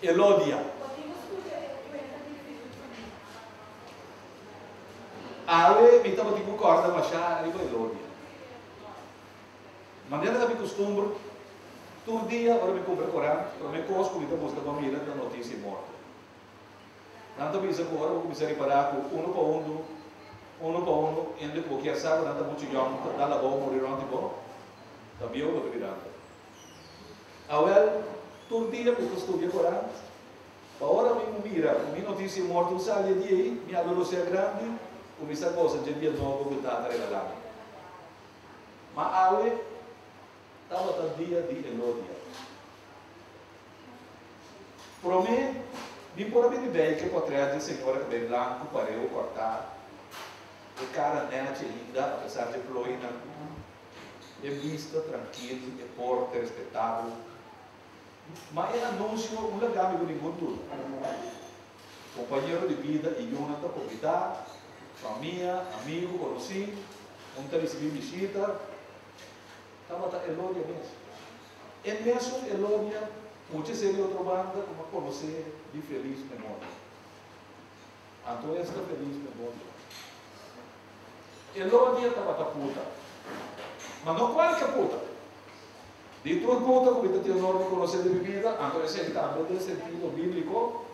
Elodia. Ale mi estava tipo corda ma já arriba Elodia. Maneira que me costumo todo dia agora me compra Corão, para me cosco e depois da família da notícia morta. Tanto bisa agora vou começar a reparar com um para um, ainda que qualquer sábado nada muito jovem, dá lá bom morir ontem bom, da bióloga do virando. Awel todo dia me costumo Corão. Agora me mira, me notícia morta um sai de aí, minha adolescência grande, começa a coisa de dia novo que está regalando. Mas awe estava no dia de Elodia. Para mim, me pode me ver que por trás de senhora de branco pareu cortar, e cara neta linda, apesar de ploina, é vista tranquilo, é porta respeitável. Mas é anúncio um lugar me bonito tudo. Companheiro de vida e Jonathan convidar, família, amigo, conheci, onde recebi visita, estava a Elodia mesmo. E mesmo Elodia, pode ser outra banda, como você, de feliz memória. Então esta feliz memória. Elodia estava a puta, mas não qualquer puta. De tua puta, como eu tenho nome de conhecer de vida, então esse é também no sentido bíblico,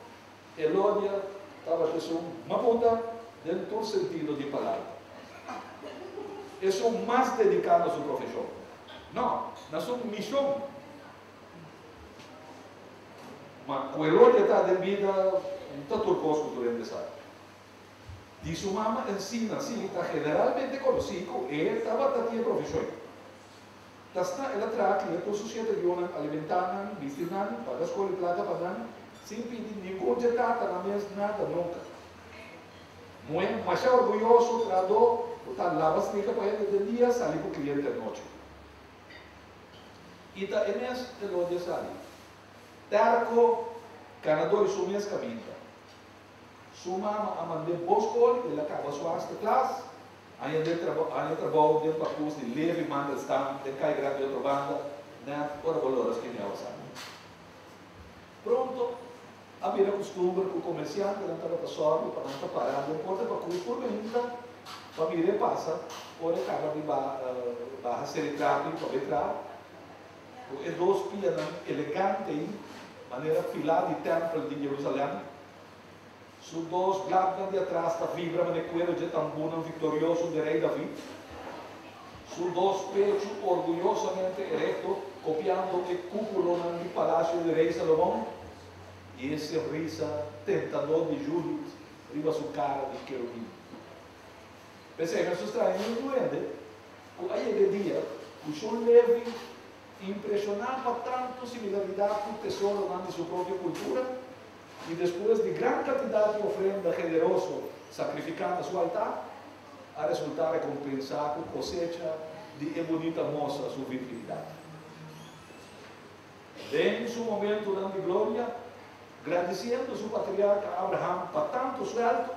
Elodia estava a uma puta dentro do sentido de palavra. Eu sou mais dedicado à sua profissão. Não, na sua missão. Mas o Elodia está de vida, não está turcoso durante essa área. De sua mama ensina, sim, está generalmente conhecido, e estava a ter profissão. Ela traz que a sociedade de alimentar, vestir, para a escola e placa para dar, sem pedir nenhum jetata, na mesma nada, nunca. Mas é orgulhoso, trador, está lá bastante para ele de dia, sair para o cliente de noite. E está nesse Elodia sabe. Terco, canador e sua mesma caminha. Sua mama a mandar boa escola, ele acaba a sua classe. Aí ele trabalha dentro da curso de leve manda estar, de cai grande outra banda, né? Ora valores que não sabe. Pronto, a minha costumbre que o comerciante não estava para sorte, para não estar parado, não importa para curso por venda, para mim passa, ora acaba de barra serigrafia para entrar, e dois pianos elegantes, maneira filar de templo de Jerusalém. Su dois blancas de atrás da vibra de cuero de tambuna vitorioso de rei David. Su dois pechos orgulhosamente erecto, copiando o cúpulo do palácio de rei Salomão. E esse risa tentador de Judith, riba sua cara de querubim. Pensei, mas estranho, não doente. Aí de dia, o senhor Levi impressionava tanto similaridade com o tesouro de sua própria cultura. E depois de grande quantidade de ofrenda generosa sacrificada a seu altar, a resultar recompensar com cosecha de bonita moça a sua virgindade. Em seu momento de glória, agradecendo seu patriarca Abraham para tanto suelto,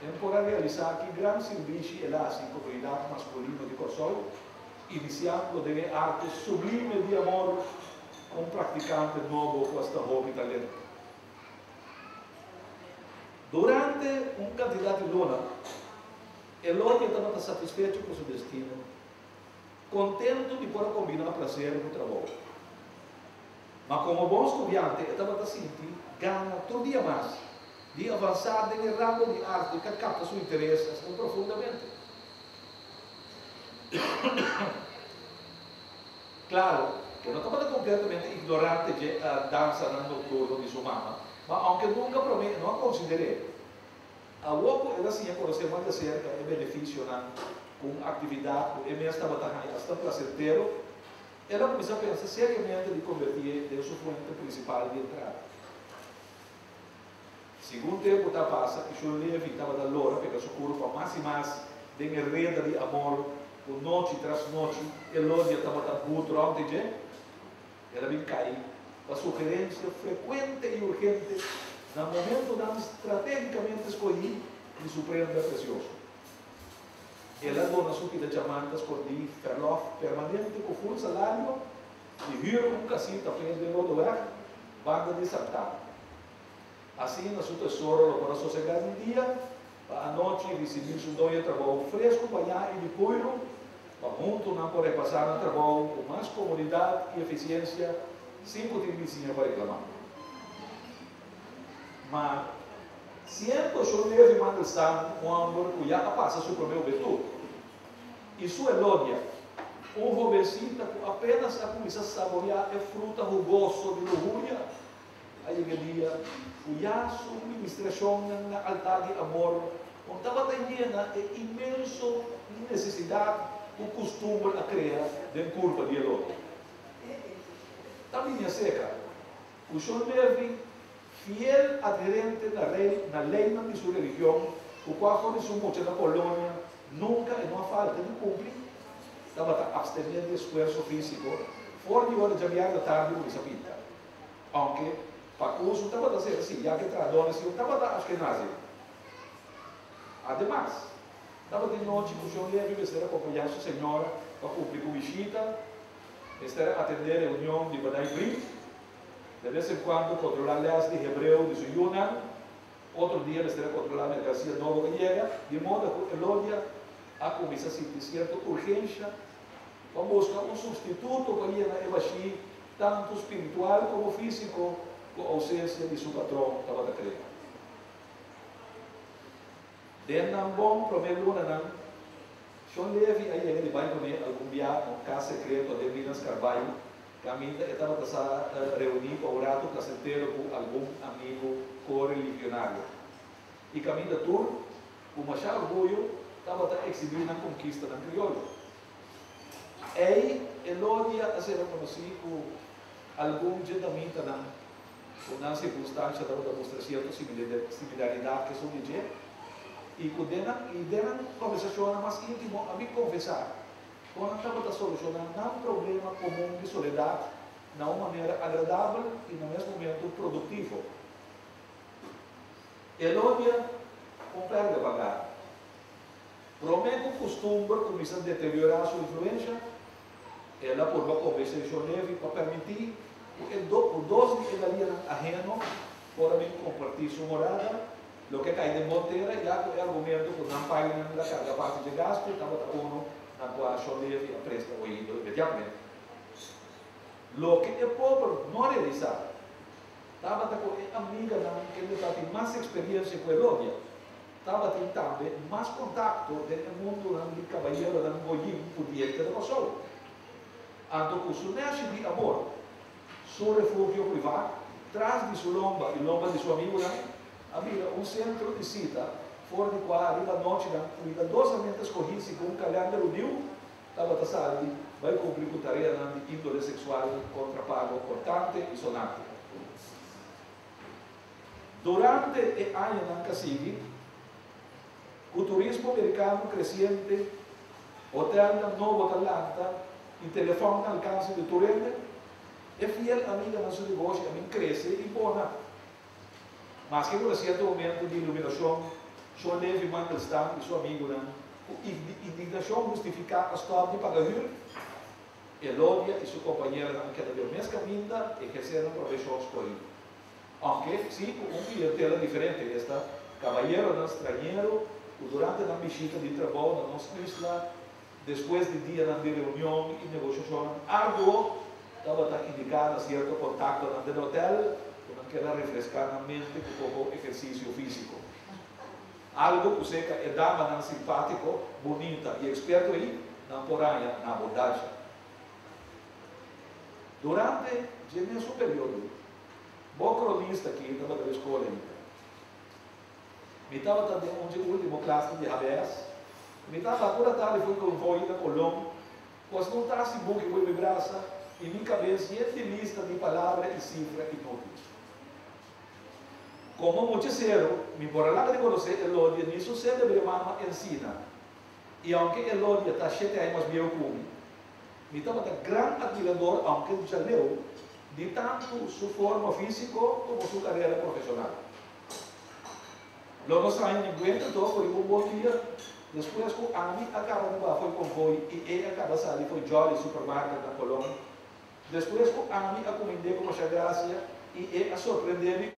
ele poderá realizar que grande serviço elástico para o idade masculino de Corsol, iniciando de arte sublime de amor com um praticante novo com esta roupa italiana. Durante um candidato de luna, Elodia estava satisfeito com seu destino, contente de poder combinar prazer no trabalho. Mas como bom estudante, estava a sentir gana todo dia mais de avançar no ramo de arte que capta seu interesse assim profundamente. Claro, que não estava completamente ignorante da dança noturna de sua mama, mas aunque nunca não considerei, a UOPO era assim, conhecer mais de cerca o benefício com atividade, e mesmo estava bastante prazeroso, ela começou a pensar seriamente de convertir em sua fonte principal de entrada. Segundo tempo da passa, o senhor Levi estava da lora, pela sua curva mais e mais, de rede de amor, por noite tras noite, Elodia estava da puto, onde ela me caiu. A sugerência frequente e urgente, no momento da estrategicamente escolhido, de surpreenda precioso. Ela dona sua vida diamantes com de verlof permanente com full salário, e hyra casita apenas de outro lugar, Banda de Santana. Assim, na sua tesouro, para sossegar um dia, à noite, receber um dia de trabalho fresco, banhar e de coiro, para junto não poder passar no trabalho com mais comodidade e eficiência, sem ter vizinha para reclamar. Mas, sempre o senhor deve mandar quando já passa sobre o meu betudo. Isso é lódia. Um jovencito apenas a começar a saborear a fruta rugosa de lujuria. Aí que dia, o yaço, ministração na altar de amor, onde estava llena de imenso necessidade, o costume a criar de curva de lódia. Também seca. O senhor deve fiel aderente na lei de sua religião, o qual foi sua mocha na Polônia, nunca e não falta de cumprir, estava abstenido de esforço físico, fora de hora de aviar da tarde com essa pinta. Aunque, para curso, estava a dizer assim, já que tradona, assim, estava a Ashkenazi. Ademais, estava de noite, o senhor deve estar acompanhando a senhora para cumprir com visita, estar a atender a reunião de Badai Brit, de vez em quando controlar leis de hebreu de Suyunan, outro dia eles terão controlar a mercancia nova que chega, de modo que Elódia a começar a sentir certa urgência para buscar um substituto para ir na Evaxi, tanto espiritual como físico, com a ausência de seu patrão, estava a crer. Dentro de bom, primeiro luna, Sean Levy, aí ele vai comer algum dia no caso secreto de Minas Carvalho, Caminha estava a reunir para orar o caseteiro com algum amigo correligionário. E Caminha Tour, o Machado Orgulho, estava a exibir na conquista da crioulo. E Elódia a ser reconhecido com algum gentamento na circunstância da demonstração de similaridade que são de e dentro conversação mais íntima, a me confessar. Quando estava a solucionar um problema comum de soledade de uma maneira agradável e, no mesmo momento, produtivo. Elódia, perde devagar. Promete o costume começa a deteriorar sua influência. Ela, por uma conversação leve, para permitir o doce de ela ajeno, para mim compartir sua morada, o que cai de monteira, e há argumento que não paga na carga parte de gasto, estava na qual Sean Levy presta o ídolo imediatamente. Lo que é pobre não realizar, estava com a amiga que ele tem mais experiência com a Elódia, estava tentando mais contato no mundo de cavalheiro da Goyim, podia ter passado. Anto com seu nexo de amor, seu refúgio privado, traz de sua lomba e lomba de seu amigo, havia centro de cita, fora de qual arriba a noite, cuidadosamente escolhido com um calendário new, estava a sair, vai cumprir com tarefa de índole sexual contrapago cortante e sonante. Durante o ano que segue, o turismo americano crescente, hotel da Nova Atlanta e telefone ao alcance de Turene, é fiel amiga do seu negócio, a mim cresce e bona. Mas que por certo momento de iluminação, Sean Levy Mandelstam e seu amigo, indignação justificar a stop de pagar Elódia e sua companheira que da mesma vinda exerceram profissões por ele. Aunque, sim, com clientela diferente, esta cavalheiro estrangeiro, durante a visita de trabalho na nossa isla, depois de dia de reunião e negociação árdua, estava a indicar certo contato no hotel, que era refrescar a mente com o exercício físico. Algo que seca é dama simpático, bonita e experto aí, na poranha, na abordagem. Durante o meu período, bom cronista aqui, estava da escola ainda. Me estava também onde último classe de Habés, me estava agora tarde, fui com o voo da Colômbia, pois não está assim bom que vou me braça, e minha cabeça é de lista de palavras e cifras inúteis. Como muchachero, me por lá de conhecer Elódia, nisso se deve mamá ensina. E aunque Elódia está 7 anos mais velho que me estava de grande admirador, aunque já leu, de tanto sua forma física como sua carreira profissional. Logo saindo em Guenta, por um bom dia, depois que a Ami acaba de foi convoio e ele acaba de sair, foi Jolly Supermarket na Colômbia. Depois, o ami a comender com uma graça e a surpreender-me